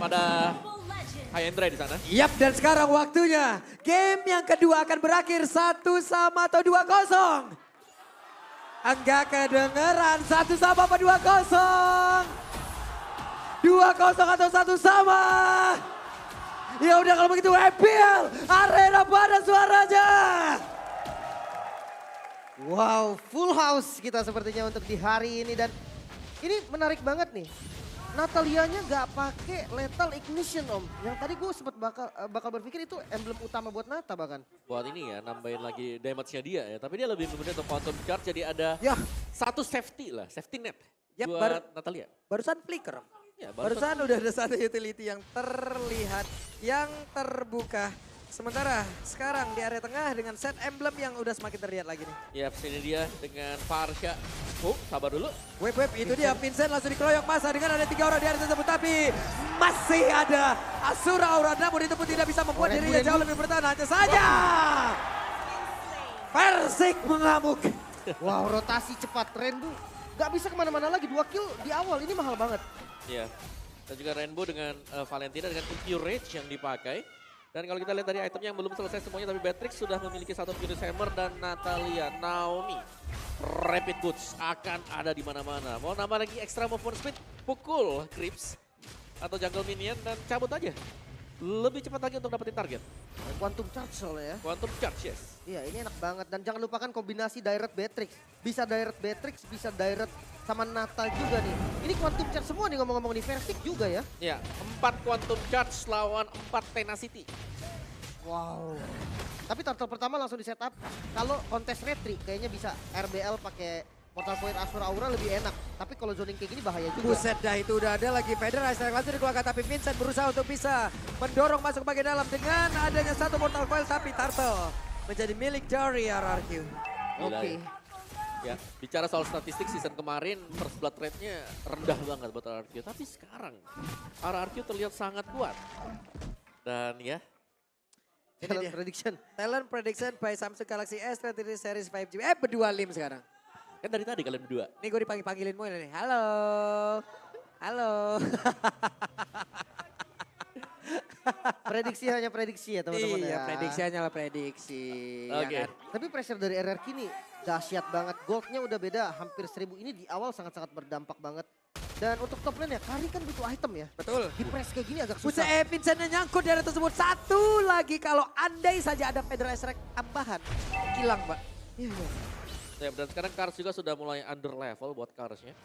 ada Hyendra di sana. Yap, dan sekarang waktunya game yang kedua akan berakhir 1-1 atau 2-0. Enggak kedengeran, 1-1 apa 2-0? 2-0 atau 1 sama? Ya udah kalau begitu EPL Arena pada suaranya. Wow, full house kita sepertinya untuk di hari ini dan ini menarik banget nih. Natalianya nggak pakai lethal ignition om. Yang tadi gue sempat bakal berpikir itu emblem utama buat Nata bahkan. Buat ini ya, nambahin lagi damage-nya dia ya. Tapi dia lebih memilih untuk quantum charge, jadi ada Ya, satu safety lah, safety net Yap, buat Natalia. barusan flicker. Ya, Barusan udah ada satu utility yang terlihat, yang terbuka. Sementara sekarang di area tengah dengan set emblem yang udah semakin terlihat lagi nih. Ya, sini dia dengan Farsha. Oh, sabar dulu. Web itu dia Vincent langsung dikeroyok masa dengan ada 3 orang di area tersebut. Tapi masih ada Asura Aura, namun itu pun tidak bisa membuat dirinya jauh lebih bertahan. Hanya saja Persik mengamuk. Wow, rotasi cepat Rainbow. Gak bisa kemana-mana lagi, 2 kill di awal ini mahal banget. Ya, dan juga Rainbow dengan Valentina dengan Impure Rage yang dipakai. Dan kalau kita lihat dari itemnya yang belum selesai semuanya, tapi Beatrix sudah memiliki satu Furious Hammer dan Natalia, Naomi, Rapid Boots akan ada di mana-mana. Mau nambah lagi extra movement speed, pukul Creeps atau jungle minion dan cabut aja. Lebih cepat lagi untuk dapetin target. Quantum charge soalnya ya. Quantum charge, yes. Iya ini enak banget dan jangan lupakan kombinasi direct Beatrix. Bisa direct Beatrix, bisa direct sama Nata juga nih. Ini quantum charge semua nih ngomong-ngomong di Versik juga ya. Ya, 4 quantum charge lawan 4 tenacity. Wow. Tapi turtle pertama langsung di setup. Kalau kontes retri kayaknya bisa RBL pakai Portal Point Asura Aura lebih enak. Tapi kalau zoning kayak gini bahaya juga. Buset dah, itu udah ada lagi Federer langsung dikeluarkan, tapi Vincent berusaha untuk bisa mendorong masuk ke bagian dalam dengan adanya satu Mortal Coil, tapi Turtle menjadi milik dari RRQ. Oke. Ya, bicara soal statistik season kemarin, first blood rate-nya rendah banget buat RRQ. Tapi sekarang RRQ terlihat sangat kuat. Dan ya, Talent prediction. Talent prediction by Samsung Galaxy S23 Series 5G. Berdua lim sekarang. kan dari tadi kalian berdua. Nih gue dipanggil-panggilin mulai nih. Halo. Halo. Prediksi hanya prediksi ya teman-teman Iya, ya. prediksi hanyalah prediksi. Oke. Ya kan? Tapi pressure dari RRQ nih dahsyat banget. Goldnya udah beda hampir 1000. Ini di awal sangat-sangat berdampak banget. Dan untuk top lane ya, Kari kan butuh item ya. Betul. Di press kayak gini agak Buset, susah. Vincent nyangkut di area tersebut. Satu lagi kalau andai saja ada Federal Strike tambahan. Hilang, Pak. Iya. Ya, dan sekarang Kars juga sudah mulai under level buat Karsnya.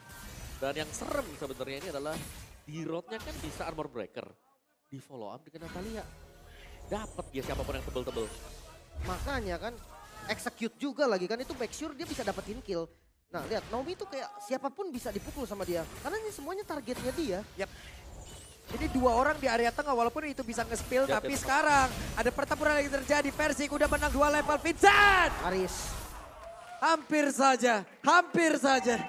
Dan yang serem sebenarnya ini adalah di roadnya kan bisa armor breaker. Di follow up dengan Natalia. Dapat dia siapapun yang tebel-tebel. Makanya kan execute juga lagi kan itu make sure dia bisa dapetin kill. Nah lihat Naomi itu kayak siapapun bisa dipukul sama dia. Karena ini semuanya targetnya dia. Yap. Ini dua orang di area tengah walaupun itu bisa nge-spill. Yap, Tapi yap. sekarang ada pertempuran lagi terjadi. Persik udah menang 2 level. Vincent! Aris. Hampir saja. Hampir saja.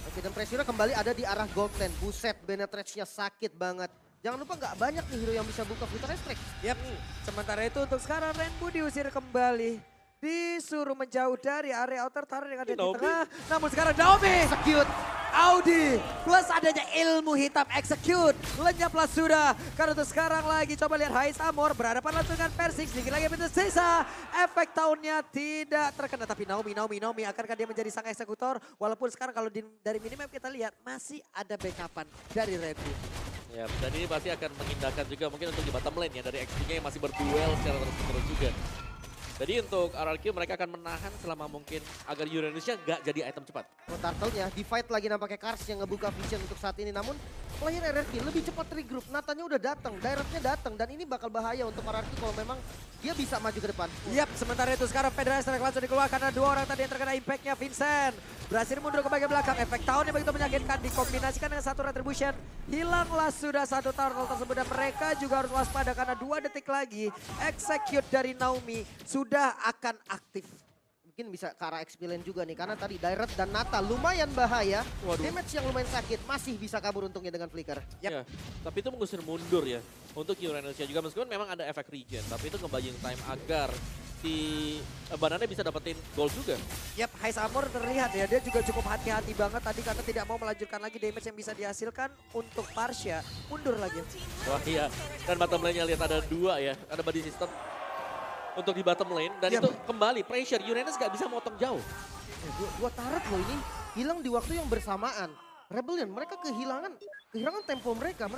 Oke dan pressure kembali ada di arah gold lane. Buset penetrate-nya sakit banget. Jangan lupa nggak banyak nih hero yang bisa buka Flutter Strike. Yap. Sementara itu untuk sekarang Rainbow diusir kembali. Disuruh menjauh dari area outer turret yang ada di Naomi. tengah. Namun sekarang Naomi. Execute. Audi plus adanya ilmu hitam execute. Lenyaplah sudah. Karena untuk sekarang lagi coba lihat Hais Amor berhadapan langsung dengan Persik. Sedikit lagi pintu sisa. Efek tahunnya tidak terkena. Tapi Naomi akankah dia menjadi sang eksekutor. Walaupun sekarang kalau dari minimap kita lihat masih ada backupan dari Rainbow. Ya, dan ini pasti akan mengindahkan juga mungkin untuk di bottom lane ya. Dari XP-nya yang masih berduel secara terus-menerus juga. Jadi untuk RRQ mereka akan menahan selama mungkin agar Uranusnya nggak jadi item cepat. Oh, Turtle-nya di fight lagi nampaknya Kars yang ngebuka vision untuk saat ini. Namun player RRQ lebih cepat regroup. Natanya udah datang, directnya datang. Dan ini bakal bahaya untuk RRQ kalau memang dia bisa maju ke depan. Yap, sementara itu sekarang Federal Strike langsung dikeluarkan karena dua orang tadi yang terkena impact-nya. Vincent berhasil mundur ke bagian belakang. Efek tahun yang begitu menyakitkan dikombinasikan dengan satu retribution. Hilanglah sudah satu turtle tersebut dan mereka juga harus waspada karena 2 detik lagi execute dari Naomi sudah akan aktif. Mungkin bisa ke arah XP lane juga nih. Karena tadi direct dan Nata lumayan bahaya. Waduh. Damage yang lumayan sakit. Masih bisa kabur untungnya dengan flicker. Yap. Ya, tapi itu mengusir mundur ya untuk Uranusnya juga meskipun memang ada efek regen. Tapi itu ngebaying time agar si Banana bisa dapetin gol juga. Yap, Hais Amor terlihat ya, dia juga cukup hati-hati banget tadi karena tidak mau melanjutkan lagi damage yang bisa dihasilkan untuk Parsha. Mundur lagi. Wah iya, dan bottom lane-nya lihat ada 2 ya, ada body system untuk di bottom lane. Dan itu kembali pressure, Uranus gak bisa motong jauh. Dua turret loh ini hilang di waktu yang bersamaan. Rebellion, mereka kehilangan tempo mereka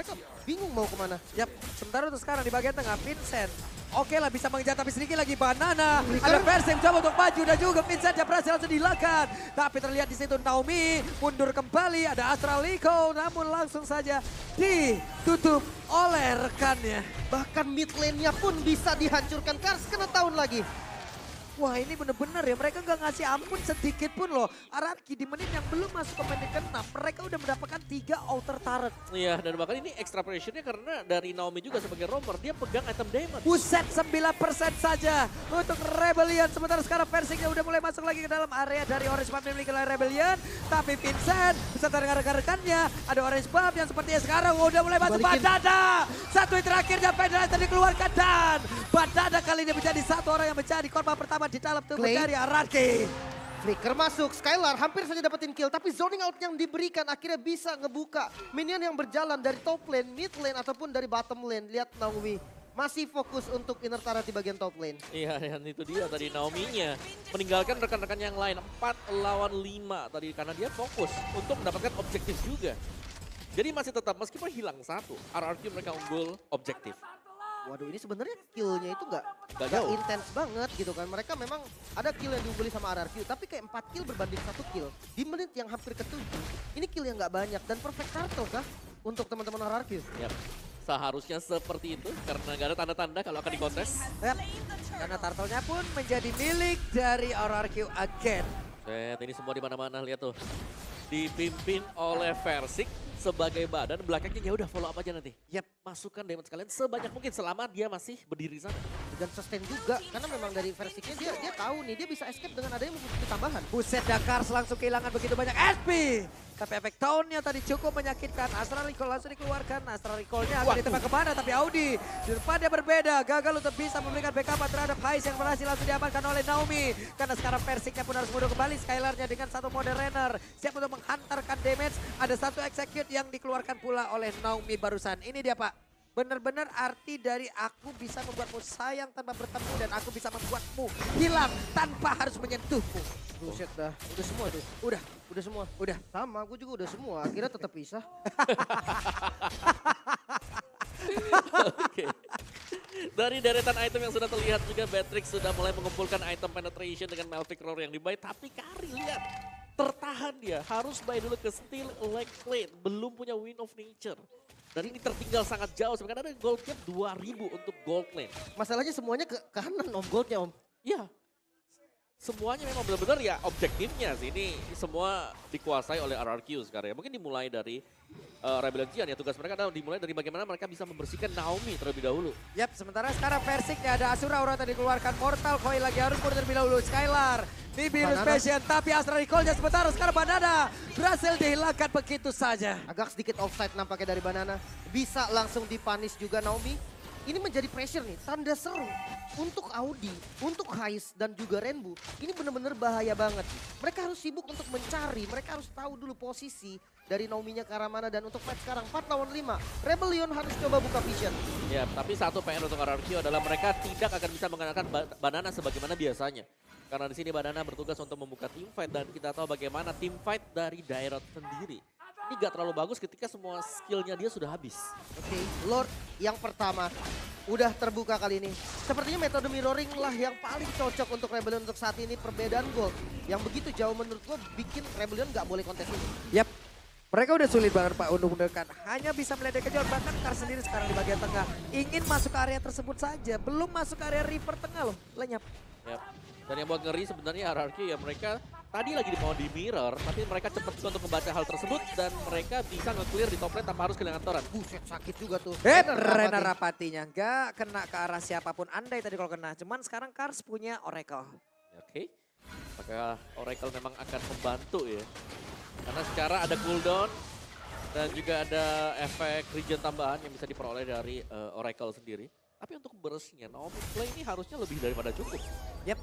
bingung mau kemana. Yap, sementara untuk sekarang di bagian tengah, Vincent. Oke lah bisa mengejar tapi sedikit lagi Banana. Ada Persing coba untuk maju dan juga Vincent yang berhasil langsung dilakukan. Tapi terlihat di situ Naomi mundur kembali, ada Astraliko namun langsung saja ditutup oleh rekannya. Bahkan mid lane-nya pun bisa dihancurkan. Kars kena tahun lagi. Wah ini bener-bener ya, mereka nggak ngasih ampun sedikit pun loh. Ararki di menit yang belum masuk ke menit ke-6, mereka udah mendapatkan 3 outer turret. Iya, dan bahkan ini extra pressure-nya karena dari Naomi juga sebagai roamer, dia pegang item damage. Buset 9% saja untuk Rebellion. Sementara sekarang Persingnya udah mulai masuk lagi ke dalam area dari Orange Buff yang dimiliki oleh Rebellion. Tapi Vincent beserta dengan rekan-rekannya, ada Orange Buff yang sepertinya sekarang udah mulai masuk. Badada. Satu hit terakhirnya Federation dikeluarkan dan Badada kali ini menjadi satu orang yang menjadi korban pertama di dalam tubuh dari Ararki. Flicker masuk, Skylar hampir saja dapetin kill. Tapi zoning out yang diberikan akhirnya bisa ngebuka minion yang berjalan dari top lane, mid lane ataupun dari bottom lane. Lihat Naomi masih fokus untuk inner turret di bagian top lane. Iya, dan itu dia tadi Naomi-nya meninggalkan rekan-rekan yang lain 4 lawan 5 tadi karena dia fokus untuk mendapatkan objektif juga. Jadi masih tetap meskipun hilang 1, RRQ mereka unggul objektif. Waduh ini sebenarnya killnya itu Gak gak jauh. intens banget gitu kan. Mereka memang ada kill yang diungguli sama RRQ. Tapi kayak 4 kill berbanding 1 kill. Di menit yang hampir ke-7. Ini kill yang gak banyak. Dan perfect turtle kah untuk teman-teman RRQ? Yap. Seharusnya seperti itu karena gak ada tanda-tanda kalau akan dikontes. Yap. Karena turtle-nya pun menjadi milik dari RRQ again. Set, ini semua di mana-mana lihat tuh. Dipimpin oleh Versik sebagai badan, belakangnya ya udah follow up aja nanti. Yap. Masukkan damage kalian sebanyak mungkin selama dia masih berdiri sana. Dan sustain juga. Karena memang dari versiknya dia tahu nih. Dia bisa escape dengan adanya move tambahan. Buset Dakar langsung kehilangan begitu banyak SP. Tapi efek tahunnya tadi cukup menyakitkan. Astral Recall langsung dikeluarkan. Astral Recall-nya akan ditembak kemana. Tapi Audi di depannya berbeda. Gagal untuk bisa memberikan backup terhadap Hais yang berhasil langsung diamankan oleh Naomi. Karena sekarang Persiknya pun harus mundur kembali. Skylar-nya dengan satu mode runner. Siap untuk menghantarkan damage. Ada satu execute yang dikeluarkan pula oleh Naomi barusan. Ini dia Pak. Benar-benar arti dari aku bisa membuatmu sayang tanpa bertemu dan aku bisa membuatmu hilang tanpa harus menyentuhmu. Buset dah. Udah semua tuh. Udah semua. Udah. Sama, gue juga udah semua. Akhirnya tetap pisah. Oke. Dari deretan item yang sudah terlihat juga Beatrix sudah mulai mengumpulkan item penetration dengan Malphite Roar yang dibuy. Tapi Kari lihat, tertahan dia. Harus buy dulu ke Steel Leg Plate. Belum punya Wind of Nature. Dan ini tertinggal sangat jauh, sebenarnya ada gold gap 2000 untuk gold lane. Masalahnya semuanya ke kanan om goldnya om. Iya, semuanya memang benar-benar ya objektifnya sih. Ini semua dikuasai oleh RRQ sekarang ya. Mungkin dimulai dari Rebellion Jian ya. Tugas mereka adalah dimulai dari bagaimana mereka bisa membersihkan Naomi terlebih dahulu. Yap, sementara sekarang Persiknya ada Asura Aura tadi keluarkan Mortal Coil lagi harus mundur terlebih dahulu. Skylar, Nibirus Passion, tapi Astral Recall-nya sementara sekarang Banana berhasil dihilangkan begitu saja. Agak sedikit offside nampaknya dari Banana. Bisa langsung dipanis juga Naomi. Ini menjadi pressure nih, tanda seru untuk Audi, untuk Hais dan juga Rainbow. Ini benar-benar bahaya banget. Mereka harus sibuk untuk mencari, mereka harus tahu dulu posisi dari Naomi-nya ke arah mana. Dan untuk fight sekarang 4 lawan 5, Rebellion harus coba buka vision. Ya, tapi satu PR untuk RRQ adalah mereka tidak akan bisa menggunakan Banana sebagaimana biasanya. Karena di sini Banana bertugas untuk membuka team fight dan kita tahu bagaimana team fight dari Dairot sendiri. Ini gak terlalu bagus ketika semua skillnya dia sudah habis. Oke, Lord yang pertama udah terbuka kali ini. Sepertinya metode mirroring lah yang paling cocok untuk Rebellion untuk saat ini. Perbedaan gold yang begitu jauh menurut gue bikin Rebellion gak boleh kontes ini. Yap, mereka udah sulit banget Pak untuk mendekat. Hanya bisa meledek kejar, bahkan Kar sendiri sekarang di bagian tengah. Ingin masuk ke area tersebut saja, belum masuk ke area river tengah loh, lenyap. Yap. Dan yang buat ngeri sebenarnya RRQ ya mereka tadi lagi mau di mirror, tapi mereka cepat juga untuk membaca hal tersebut dan mereka bisa nge-clear di top lane tanpa harus kehilangan Toran. Buset sakit juga tuh. Rena Rapatinya nggak kena ke arah siapapun. Andai tadi kalau kena, cuman sekarang Kars punya Oracle. Oke, maka Oracle memang akan membantu ya. Karena secara ada cooldown dan juga ada efek regen tambahan yang bisa diperoleh dari Oracle sendiri. Tapi untuk burstnya, Naomi play ini harusnya lebih daripada cukup. Yep.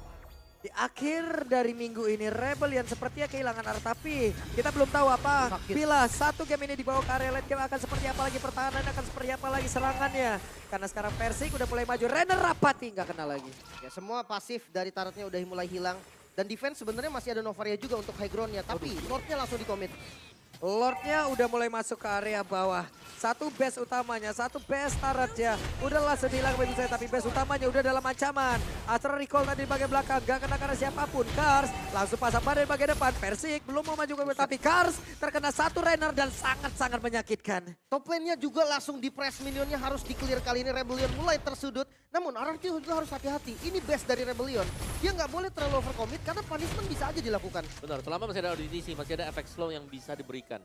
Di akhir dari minggu ini Rebellion sepertinya kehilangan arah, tapi kita belum tahu apa. Sakit. Bila satu game ini dibawa ke area late game akan seperti apa lagi pertahanan, akan seperti apa lagi serangannya. Karena sekarang Persik udah mulai maju, Renner Rapati nggak kena lagi. Ya, semua pasif dari turretnya udah mulai hilang. Dan defense sebenarnya masih ada Novaria juga untuk high groundnya. Tapi Lordnya langsung di commit. Lordnya udah mulai masuk ke area bawah. Satu base utamanya, satu base turretnya. Udah langsung hilang begitu saja, tapi base utamanya udah dalam ancaman. Astral Recall tadi di bagian belakang, gak kena karena siapapun. Kars langsung pasang pada di bagian depan. Persik belum mau maju ke tapi Kars terkena satu Renner dan sangat-sangat menyakitkan. Top lane-nya juga langsung di press, minionnya harus di-clear. Kali ini Rebellion mulai tersudut. Namun RRQ juga harus hati-hati. Ini best dari Rebellion. Dia nggak boleh terlalu overcommit karena punishment bisa aja dilakukan. Benar, selama masih ada ODTC, masih ada efek slow yang bisa diberikan.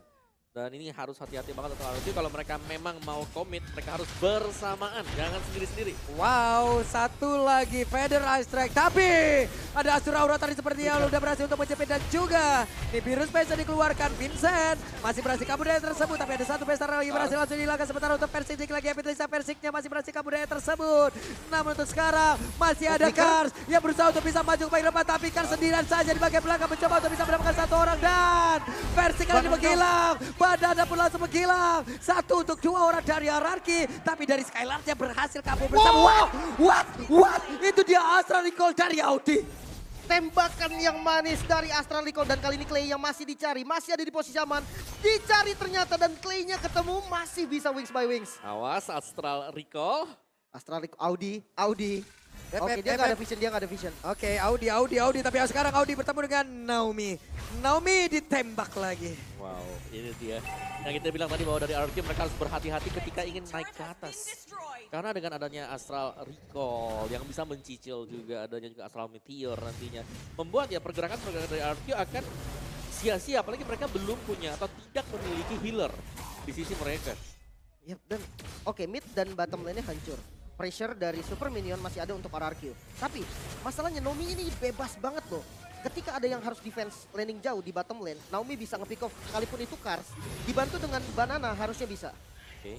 Dan ini harus hati-hati banget untuk RRQ. Kalau mereka memang mau komit, mereka harus bersamaan, jangan sendiri-sendiri. Wow, satu lagi Feather Ice Strike. Tapi ada Asura Aura tadi sepertinya udah berhasil untuk menjepit dan juga di biru space dikeluarkan. Vincent masih berhasil kabur dari tersebut, tapi ada satu pesta lagi berhasil langsung dihilangkan. Sementara untuk Persik lagi Epitlisa Persiknya masih berhasil kabur dari tersebut. Namun untuk sekarang masih ada Kars yang berusaha untuk bisa maju ke bagian depan, tapi Kars sendirian saja di bagian belakang mencoba untuk bisa mendapatkan satu orang dan Persik kali ini menghilang. Badana pun langsung menghilang. Satu untuk dua orang dari hierarki. Tapi dari Skylarnya berhasil kabur bersama. What? Itu dia Astral Recall dari Audi. Tembakan yang manis dari Astral Recall dan kali ini Clay yang masih dicari. Masih ada di posisi aman. Dicari ternyata dan Clay-nya ketemu masih bisa wings by wings. Awas Astral Recall. Astral Recall, Audi. Oke, dia nggak ada vision, Oke, Audi. Tapi sekarang Audi bertemu dengan Naomi. Naomi ditembak lagi. Wow, ini dia. Yang kita bilang tadi bahwa dari RRQ mereka harus berhati-hati ketika ingin naik ke atas. Karena dengan adanya Astral Recall yang bisa mencicil juga, adanya juga Astral Meteor nantinya. Membuat ya pergerakan-pergerakan dari RRQ akan sia-sia, apalagi mereka belum punya atau tidak memiliki healer di sisi mereka. Yep, dan oke, mid dan bottom lane-nya hancur. Pressure dari super minion masih ada untuk RRQ. Tapi masalahnya Naomi ini bebas banget loh. Ketika ada yang harus defense landing jauh di bottom lane, Naomi bisa nge-pick off sekalipun itu Kars. Dibantu dengan Banana harusnya bisa. Oke.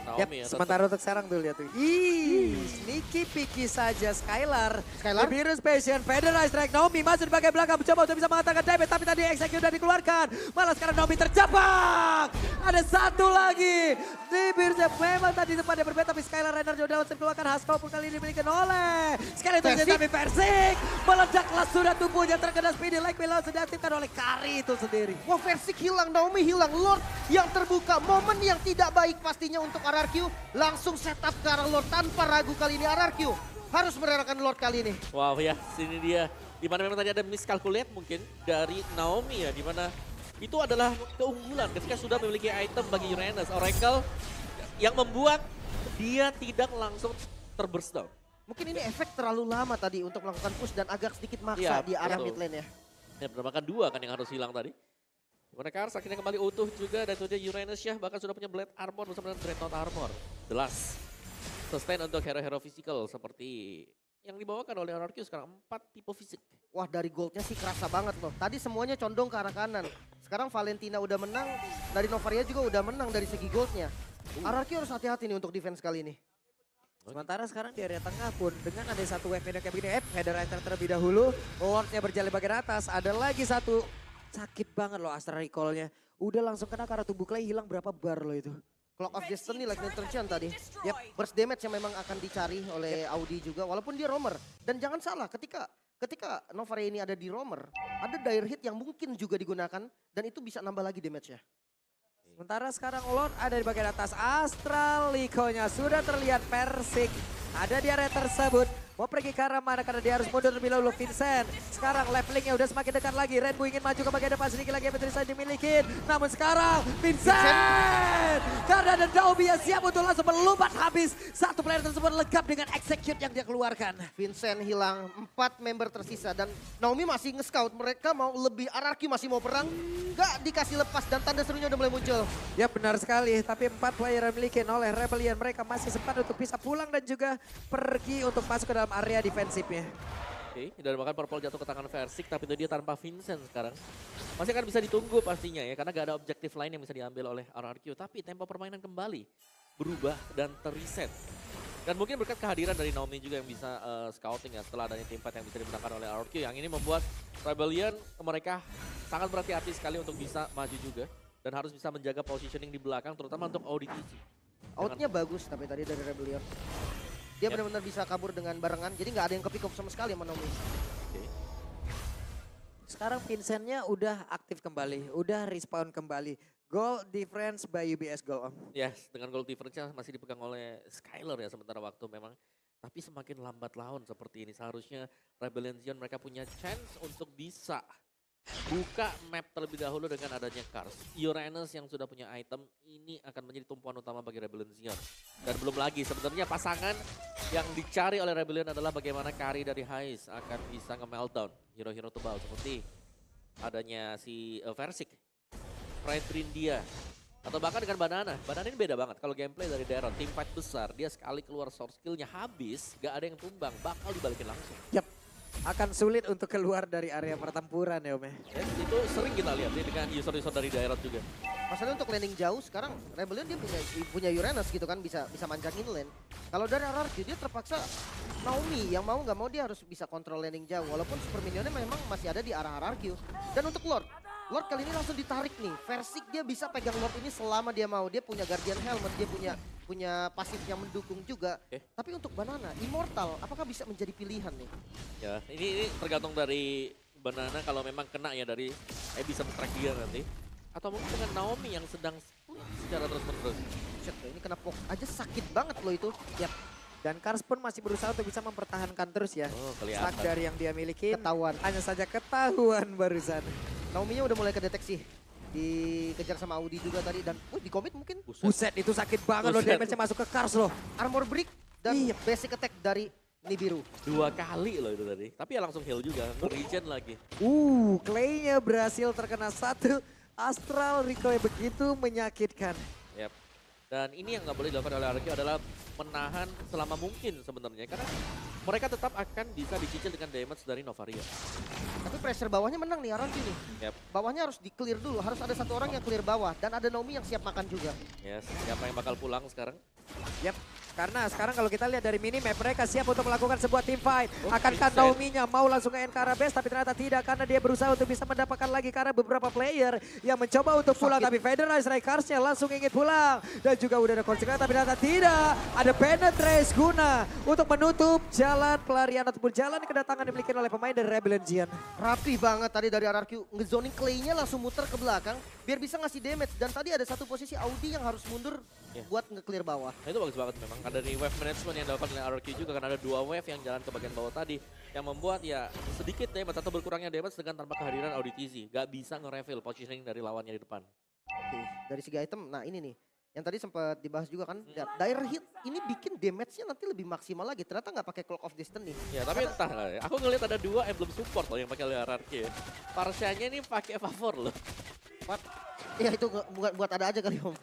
Yap, sementara untuk sekarang tuh lihat tuh. Sneaky picky saja Skylar. Skylar? The Virus Passion, Feather Ice Strike. Naomi masuk di bagian belakang mencoba untuk bisa mengatakan damage. Tapi tadi execute sudah dikeluarkan. Malah sekarang Naomi terjebak. Ada satu lagi. Di Virus memang tadi tempatnya berbeda. Tapi Skylar Renner sudah langsung keluarkan. Haskell pun kali ini dimiliki oleh sekali itu tapi Persik meledaklah sudah tubuhnya terkena speedy like Willow sudah diaktifkan oleh Kari itu sendiri. Wah, Persik hilang, Naomi hilang. Lord yang terbuka, momen yang tidak baik pastinya untuk RRQ. Langsung setup ke arah Lord tanpa ragu kali ini RRQ. Harus merelakan Lord kali ini. Wow ya, sini dia. Dimana memang tadi ada miscalculate mungkin dari Naomi ya. Dimana itu adalah keunggulan ketika sudah memiliki item bagi Uranus. Oracle yang membuat dia tidak langsung terburst down. Mungkin ini efek terlalu lama tadi untuk melakukan push dan agak sedikit maksa Iya, di arah betul. mid lane ya. Ya, bahkan dua kan yang harus hilang tadi. Dimana Kars akhirnya kembali utuh juga dan itu dia Uranus ya. Bahkan sudah punya Blade Armor bersama dengan Dreadnought Armor. Jelas. Sustain untuk hero-hero physical seperti yang dibawakan oleh RRQ sekarang 4 tipe fisik. Wah, dari goldnya sih kerasa banget loh. Tadi semuanya condong ke arah kanan. Sekarang Valentina udah menang, dari Novaria juga udah menang dari segi goldnya. RRQ harus hati-hati nih untuk defense kali ini. Sementara sekarang di area tengah pun dengan ada satu wave yang kayak begini, Header Rider terlebih dahulu. Lordnya berjalan bagian atas, ada lagi satu. Sakit banget loh Astral Recall-nya. Udah langsung kena karena tubuh Clay hilang berapa bar loh itu. Clock of Destiny like Nitrogen tadi. Yep, burst damage yang memang akan dicari oleh Audi juga walaupun dia roamer. Dan jangan salah ketika Novaria ini ada di roamer, ada dire hit yang mungkin juga digunakan dan itu bisa nambah lagi damage-nya. Sementara sekarang Lord ada di bagian atas. Astral Recall-nya sudah terlihat Persik. Ada di area tersebut. Mau pergi ke arah mana karena dia harus mundur terlebih dahulu. Vincent sekarang levelingnya udah semakin dekat lagi. Rainbow ingin maju ke bagian depan sedikit lagi Petrisa dimiliki. Namun sekarang Vincent karena ada Naomi yang siap untuk langsung melompat habis. Satu player tersebut legap dengan execute yang dia keluarkan. Vincent hilang, 4 member tersisa dan Naomi masih nge-scout. Mereka mau lebih, RRQ masih mau perang. Gak dikasih lepas dan tanda serunya udah mulai muncul. Ya benar sekali, tapi 4 player yang dimiliki oleh Rebellion. Mereka masih sempat untuk bisa pulang dan juga pergi untuk masuk ke dalam area defensifnya. Oke, dan bahkan purple jatuh ke tangan Versik, tapi itu dia tanpa Vincent sekarang. Masih akan bisa ditunggu pastinya ya, karena gak ada objektif lain yang bisa diambil oleh RRQ. Tapi tempo permainan kembali berubah dan terreset. Dan mungkin berkat kehadiran dari Naomi juga yang bisa scouting ya setelah adanya teamfight yang bisa dimenangkan oleh RRQ. Yang ini membuat Rebellion mereka sangat berhati-hati sekali untuk bisa maju juga. Dan harus bisa menjaga positioning di belakang terutama untuk ODTC. Outnya bagus tapi tadi dari Rebellion. Dia benar-benar bisa kabur dengan barengan, jadi nggak ada yang kepick up sama sekali sama Naomi. Oke. Sekarang Vincent-nya udah aktif kembali, udah respawn kembali. Goal difference by UBS Gold, Om. Yes, dengan goal difference-nya masih dipegang oleh Skylar ya sementara waktu memang. Tapi semakin lambat laun seperti ini seharusnya Rebellion Zion mereka punya chance untuk bisa buka map terlebih dahulu dengan adanya Cars. Uranus yang sudah punya item ini akan menjadi tumpuan utama bagi Rebellion Zion. Dan belum lagi sebenarnya pasangan yang dicari oleh Rebellion adalah bagaimana carry dari Hais akan bisa nge-meltdown hero-hero tebal seperti adanya si Versik, Fredrin dia, atau bahkan dengan Banana. Banana ini beda banget kalau gameplay dari Daron. Team fight besar, dia sekali keluar source skillnya habis, gak ada yang tumbang, bakal dibalikin langsung. Yap, akan sulit untuk keluar dari area pertempuran ya Om ya. Yes, itu sering kita lihat nih dengan user-user dari Daron juga. Masalahnya untuk landing jauh sekarang Rebellion dia punya Uranus gitu kan, bisa manjangin lane. Kalau dari RRQ dia terpaksa Naomi yang mau nggak mau dia harus bisa kontrol landing jauh walaupun super minionnya memang masih ada di arah RRQ. Dan untuk Lord kali ini langsung ditarik nih. Versik dia bisa pegang Lord ini selama dia mau. Dia punya Guardian Helmet, dia punya pasif yang mendukung juga. Tapi untuk Banana, Immortal apakah bisa menjadi pilihan nih? Ya, ini tergantung dari Banana kalau memang kena ya dari bisa men-track dia nanti. Atau mungkin dengan Naomi yang sedang split secara terus-menerus. Shit, ini kena poke aja sakit banget loh itu. Yap. Dan Cars pun masih berusaha untuk bisa mempertahankan terus ya. Oh, kelihatan. Stack dari yang dia miliki. Ketahuan. Hanya saja ketahuan barusan. Naomi-nya udah mulai kedeteksi. Dikejar sama Audi juga tadi dan di commit mungkin. Buset itu sakit banget loh, damage-nya masuk ke Cars loh. Armor break dan basic attack dari Nibiru. 2 kali loh itu tadi. Tapi ya langsung heal juga, regen lagi. Clay-nya berhasil terkena satu. Astral recoil begitu menyakitkan. Yap. Dan ini yang nggak boleh dilakukan oleh RRQ adalah menahan selama mungkin sebenarnya. Karena mereka tetap akan bisa dicicil dengan damage dari Novaria. Tapi pressure bawahnya menang nih RRQ nih. Yap. Bawahnya harus di-clear dulu, harus ada satu orang yang clear bawah. Dan ada Naomi yang siap makan juga. Yes, siapa yang bakal pulang sekarang? Yap, karena sekarang kalau kita lihat dari minimap mereka siap untuk melakukan sebuah team fight. Akankah Vincent. Naomi-nya mau langsung ke Encara base tapi ternyata tidak karena dia berusaha untuk bisa mendapatkan lagi karena beberapa player yang mencoba untuk pulang tapi Federalize Strikers-nya langsung ingin pulang dan juga udah ada konsekuensi tapi ternyata tidak. Ada penetrace guna untuk menutup jalan pelarian ataupun jalan kedatangan yang dimiliki oleh pemain dari Rebellion Zion. Rapi banget tadi dari RRQ, ngezoning Clay-nya langsung muter ke belakang biar bisa ngasih damage. Dan tadi ada satu posisi Audi yang harus mundur buat nge-clear bawah. Nah, itu bagus banget memang. Ada di wave management yang dilakukan oleh RRQ juga karena ada 2 wave yang jalan ke bagian bawah tadi. Yang membuat ya sedikit damage atau berkurangnya damage dengan tanpa kehadiran ODTZ. Gak bisa nge-reveal positioning dari lawannya di depan. Oke, dari segi item, nah ini nih. Yang tadi sempat dibahas juga kan, Dire Hit ini bikin damage-nya nanti lebih maksimal lagi. Ternyata nggak pakai Cloak of Destiny. Ya tapi entah lah ya. Aku ngeliat ada 2 emblem support loh yang pakai oleh RRQ ya. Parsianya ini pakai favor loh. Ya itu buat ada aja kali Om.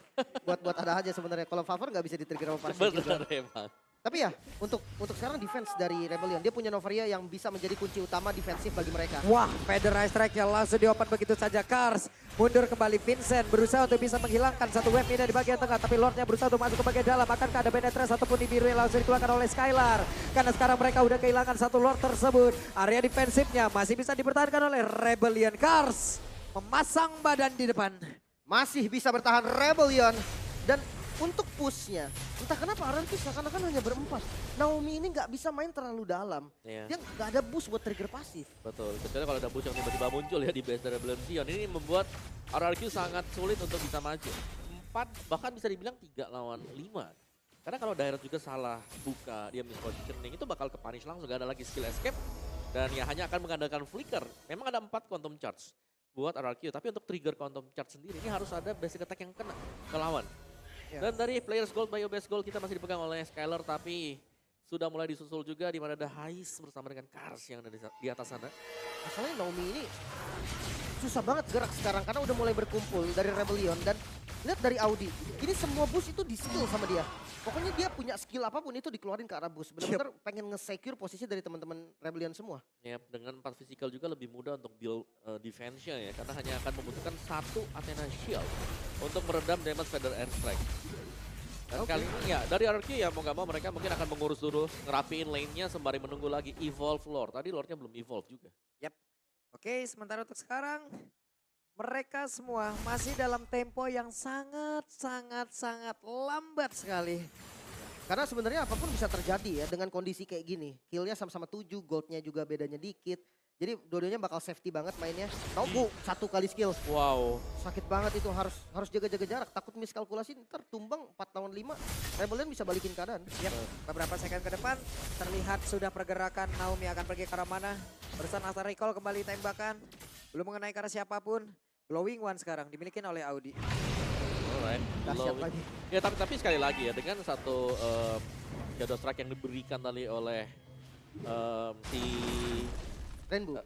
buat ada aja sebenarnya. Kalau favor nggak bisa di-trigger sama Parsi juga. Bener emang. Tapi ya untuk sekarang defense dari Rebellion, dia punya Novaria yang bisa menjadi kunci utama defensif bagi mereka. Wah, Federalize Strike-nya langsung diopen begitu saja. Cars mundur kembali, Vincent berusaha untuk bisa menghilangkan satu wave ini di bagian tengah. Tapi Lordnya berusaha untuk masuk ke bagian dalam. Akankah ada penetrasi ataupun Nibiru yang langsung dikeluarkan oleh Skylar. Karena sekarang mereka udah kehilangan satu Lord tersebut. Area defensifnya masih bisa dipertahankan oleh Rebellion. Cars memasang badan di depan. Masih bisa bertahan Rebellion. Dan untuk pushnya, entah kenapa Aran tuh seakan-akan hanya berempat. Naomi ini nggak bisa main terlalu dalam. Iya. Dia nggak ada boost buat trigger pasif. Betul, kecuali kalau ada boost yang tiba-tiba muncul ya di base dari Rebellion Zion. Ini membuat RRQ sangat sulit untuk bisa maju. 4, bahkan bisa dibilang 3 lawan 5. Karena kalau Daerah juga salah buka, dia miss positioning, itu bakal ke punish langsung. Gak ada lagi skill escape. Dan ya hanya akan mengandalkan flicker. Memang ada 4 quantum charge buat RRQ. Tapi untuk trigger quantum charge sendiri, ini harus ada basic attack yang kena ke lawan. Dan dari Players Gold, Bio Best Gold kita masih dipegang oleh Skylar. Tapi sudah mulai disusul juga di mana ada Hais bersama dengan Cars yang ada di atas sana. Masalahnya Naomi ini susah banget gerak sekarang karena udah mulai berkumpul dari Rebellion. Dan lihat dari Audi, ini semua boost itu di skill sama dia. Pokoknya dia punya skill apapun itu dikeluarin ke arah boost. Benar-benar pengen nge-secure posisi dari teman-teman Rebellion semua. Ya, dengan 4 physical juga lebih mudah untuk build defense-nya ya. Karena hanya akan membutuhkan 1 Athena Shield untuk meredam damage Feather Airstrike. Dan kali ini ya dari RRQ ya mau gak mau mereka mungkin akan mengurus dulu, ngerapiin lane-nya sembari menunggu lagi evolve lore. Tadi lore-nya belum evolve juga. Oke, sementara untuk sekarang mereka semua masih dalam tempo yang sangat lambat sekali. Karena sebenarnya apapun bisa terjadi ya dengan kondisi kayak gini. Killnya sama-sama 7, goldnya juga bedanya dikit. Jadi dua-duanya bakal safety banget mainnya. Tahu satu kali skill. Wow. Sakit banget itu, harus jaga-jaga jarak. Takut miskalkulasi ntar tumbang 4 lawan 5. Rebellion bisa balikin keadaan. Yap, beberapa second ke depan terlihat sudah pergerakan Naomi akan pergi ke arah mana. Barusan Asar Recall kembali tembakan. Belum mengenai ke arah siapapun. Glowing One sekarang dimiliki oleh Audi. Alright. Dahsyat lagi. Ya tapi sekali lagi ya dengan satu shadow strike yang diberikan tadi oleh si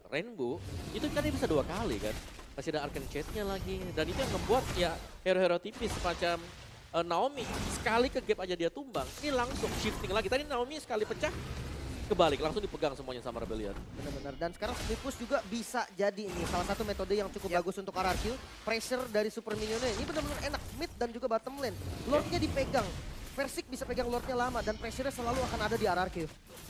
Rainbow itu kan dia bisa 2 kali kan. Masih ada Arcane Chase-nya lagi dan itu yang membuat ya hero-hero tipis semacam Naomi sekali ke gap aja dia tumbang. Ini langsung shifting lagi. Tadi Naomi sekali pecah kebalik langsung dipegang semuanya sama Rebellion. Benar-benar. Dan sekarang split push juga bisa jadi ini salah satu metode yang cukup bagus untuk RRQ. Pressure dari super minionnya ini benar-benar enak mid dan juga bottom lane. Lordnya dipegang. Versik bisa pegang Lordnya lama dan pressure-nya selalu akan ada di RRQ.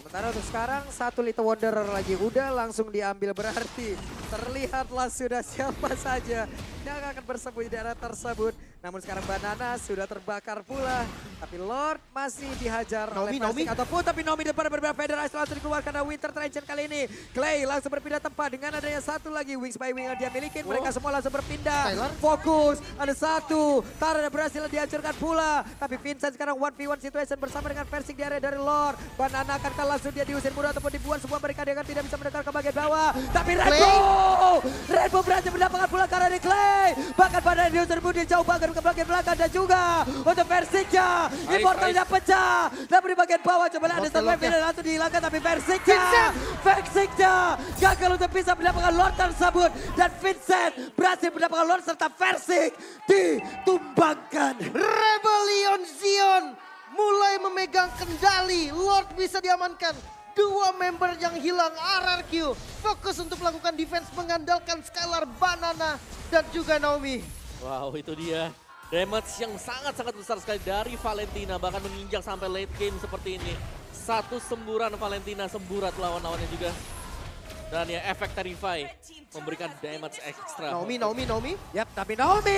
Sementara untuk sekarang satu Little Wanderer lagi udah langsung diambil, berarti terlihatlah sudah siapa saja yang akan bersembunyi di daerah tersebut. Namun sekarang Banana sudah terbakar pula. Tapi Lord masih dihajar oleh Persik ataupun tapi Nomi depan berbeda Federasi langsung dikeluarkan dari Winter Trench kali ini. Clay langsung berpindah tempat dengan adanya satu lagi Wings by Wing yang dia miliki. Mereka semua langsung berpindah. Tyler. Fokus, ada satu. Tara berhasil dihancurkan pula. Tapi Vincent sekarang 1v1 situation bersama dengan Persik di area dari Lord. Banana akankah langsung dia diusir mudah ataupun dibuat semua mereka dengan tidak bisa mendekat ke bagian bawah. Tapi Rainbow berhasil mendapatkan pula karena dari Clay. Bahkan Banana diusir mudah jauh banget ke bagian belakang dan juga untuk Persiknya. Immortalnya pecah. Dan di bagian bawah coba ada satu dan langsung dihilangkan tapi Persiknya gagal untuk bisa mendapatkan Lord tersebut. Dan Vincent berhasil mendapatkan Lord serta Persik ditumbangkan. Rebellion Zion mulai memegang kendali. Lord bisa diamankan. 2 member yang hilang RRQ fokus untuk melakukan defense mengandalkan Skylar, Banana dan juga Naomi. Wow, itu dia. Damage yang sangat-sangat besar sekali dari Valentina. Bahkan menginjak sampai late game seperti ini. Satu semburan Valentina semburat lawan-lawannya juga. Dan ya efek Terrify memberikan damage ekstra. Naomi. Yap, tapi Naomi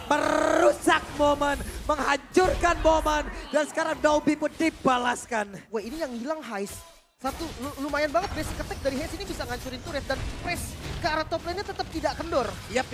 merusak momen, menghancurkan momen. Dan sekarang Naomi pun dibalaskan. Wah ini yang hilang Heist. Satu lumayan banget basic attack dari Heist ini bisa ngancurin turret dan press ke arah top lane-nya tetap tidak kendor. Yap.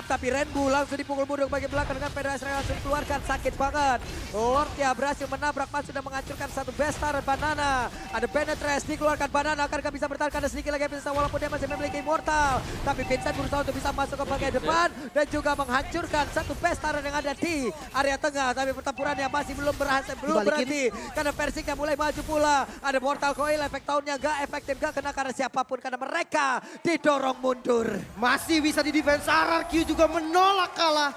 Tapi Rainbow langsung dipukul mundur ke bagian belakang dengan Federasi langsung dikeluarkan. Sakit banget. Lord ya berhasil menabrak masuk dan menghancurkan satu bestar Banana. Ada Penetrace dikeluarkan Banana. Akankah bisa bertahan sedikit lagi bisa walaupun dia masih memiliki Immortal. Tapi Vincent berusaha untuk bisa masuk ke bagian depan. Dan juga menghancurkan satu bestar yang ada di area tengah. Tapi pertempurannya masih belum berhenti. Karena Persiknya mulai maju pula. Ada Mortal Coil. Efek tahunnya gak efektif, gak kena karena siapapun. Karena mereka didorong mundur. Masih bisa di defense, RRQ juga menolak kalah.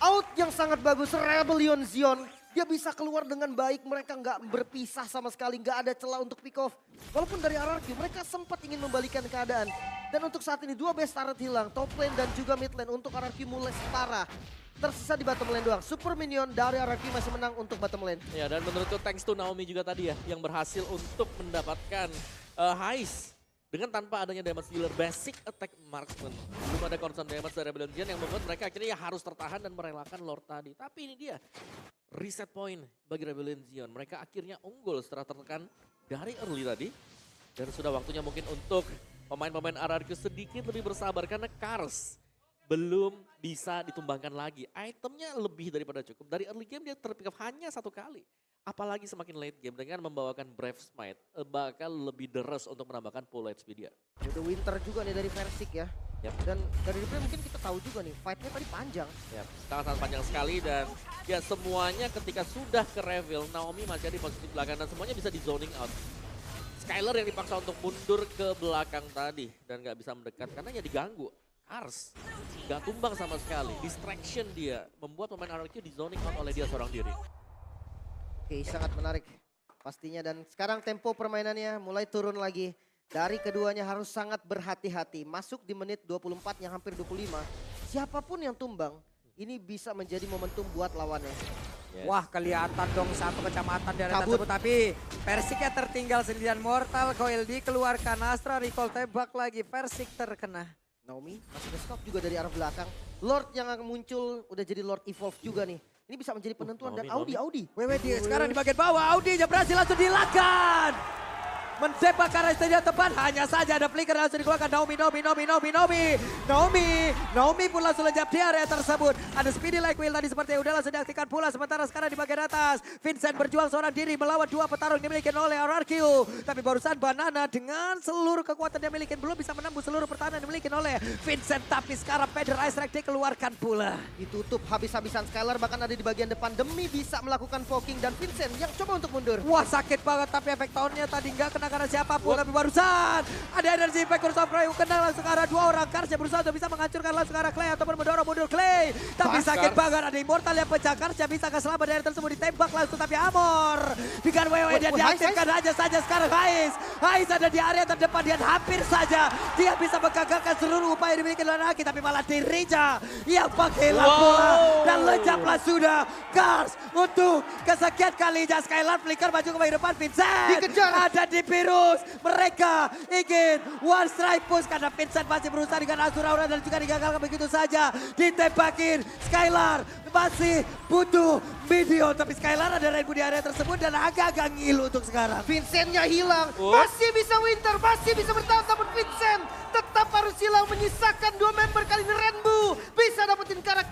Out yang sangat bagus, Rebellion Zion. Dia bisa keluar dengan baik, mereka nggak berpisah sama sekali, nggak ada celah untuk pick off. Walaupun dari RRQ, mereka sempat ingin membalikan keadaan. Dan untuk saat ini 2 best turret hilang, top lane dan juga mid lane untuk RRQ mulai setara. Tersisa di bottom lane doang. Super minion dari RRQ masih menang untuk bottom lane. Ya dan menurutku thanks to Naomi juga tadi ya yang berhasil untuk mendapatkan Heist dengan tanpa adanya damage dealer basic attack marksman. Belum ada concern damage dari Rebellion Zion yang membuat mereka akhirnya ya harus tertahan dan merelakan Lord tadi. Tapi ini dia reset point bagi Rebellion Zion. Mereka akhirnya unggul setelah tertekan dari early tadi. Dan sudah waktunya mungkin untuk pemain-pemain RRQ sedikit lebih bersabar karena Kars belum bisa ditumbangkan lagi. Itemnya lebih daripada cukup. Dari early game dia terpick up hanya 1 kali. Apalagi semakin late game dengan membawakan Brave Smite. Bakal lebih deres untuk menambahkan full HP dia. Udah Winter juga nih dari Versik ya. Yep. Dan dari replay mungkin kita tahu juga nih, fight-nya tadi panjang. Yep. Sangat-sangat panjang sekali dan ya semuanya ketika sudah ke reveal, Naomi masih ada di posisi belakang dan semuanya bisa di zoning out. Skylar yang dipaksa untuk mundur ke belakang tadi dan gak bisa mendekat karena ya diganggu. Ars gak tumbang sama sekali, distraction dia membuat pemain RRQ di zoning out oleh dia seorang diri. Oke, sangat menarik pastinya dan sekarang tempo permainannya mulai turun lagi. Dari keduanya harus sangat berhati-hati. Masuk di menit 24 yang hampir 25. Siapapun yang tumbang ini bisa menjadi momentum buat lawannya. Yes. Wah, kelihatan dong satu kecamatan di area Kabut. tersebut. Tapi Persik tertinggal sendirian. Mortal Coil dikeluarkan. Astra recall tembak lagi. Persik terkena. Naomi masih ke scope juga dari arah belakang. Lord yang akan muncul udah jadi Lord Evolve juga nih. Ini bisa menjadi penentuan dan Audi. Wewe sekarang di bagian bawah. Audi berhasil langsung dilakukan. Mendepak ke arah stadion tepat. Hanya saja ada flicker langsung dikeluarkan. Naomi pun langsung lejap di area tersebut. Ada speedy like wheel tadi seperti udah langsung diaktifkan pula. Sementara sekarang di bagian atas. Vincent berjuang seorang diri melawan dua petarung yang dimiliki oleh RRQ. Tapi barusan Banana dengan seluruh kekuatan yang dimiliki belum bisa menembus seluruh pertahanan yang dimiliki oleh Vincent. Tapi sekarang Pedro Ice Rack dikeluarkan pula. Ditutup habis-habisan Skylar bahkan ada di bagian depan demi bisa melakukan poking dan Vincent yang coba untuk mundur. Wah, sakit banget tapi efek tahunnya tadi nggak kena karena siapapun. Tapi barusan ada energi impact Curse of Clay kena langsung ke arah dua orang. Karsnya berusaha untuk bisa menghancurkan langsung ke arah Clay ataupun mendorong mundur Clay. Tapi sakit banget, ada Immortal yang pecah. Karsnya bisa ke selamat dari tersebut ditembak langsung. Tapi Amor dengan WWE dia diaktifkan aja saja sekarang Hais ada di area terdepan dan hampir saja dia bisa menggagalkan seluruh upaya yang dimiliki oleh Naki. Tapi malah dirinya yang pakai bola dan lejaplah sudah Kars untuk kesekian kalinya. Skylar flicker maju ke bagian depan. Vincent dikejar, ada di virus. Mereka ingin one strike push karena Vincent masih berusaha dengan Azura Aura dan juga digagalkan begitu saja. Ditembakin Skylar masih butuh video. Tapi Skylar ada Rainbow di area tersebut dan agak-agak ngilu untuk sekarang. Vincentnya hilang, masih bisa Winter, masih bisa bertahan, namun Vincent tetap harus hilang, menyisakan dua member kali ini Rainbow. Bisa dapetin ke arah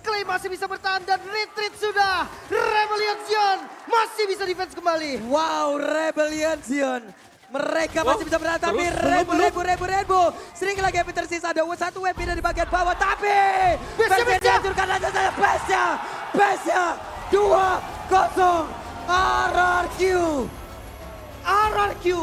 Clay masih bisa bertahan dan retreat sudah. Rebellion Zion masih bisa defense kembali. Wow, Rebellion Zion. Mereka masih bisa bertahan, tapi Rainbow. Sering lagi yang tersisa, ada satu web pindah di bagian bawah, tapi Persik dihancurkan aja saja Base-nya 2-0 RRQ.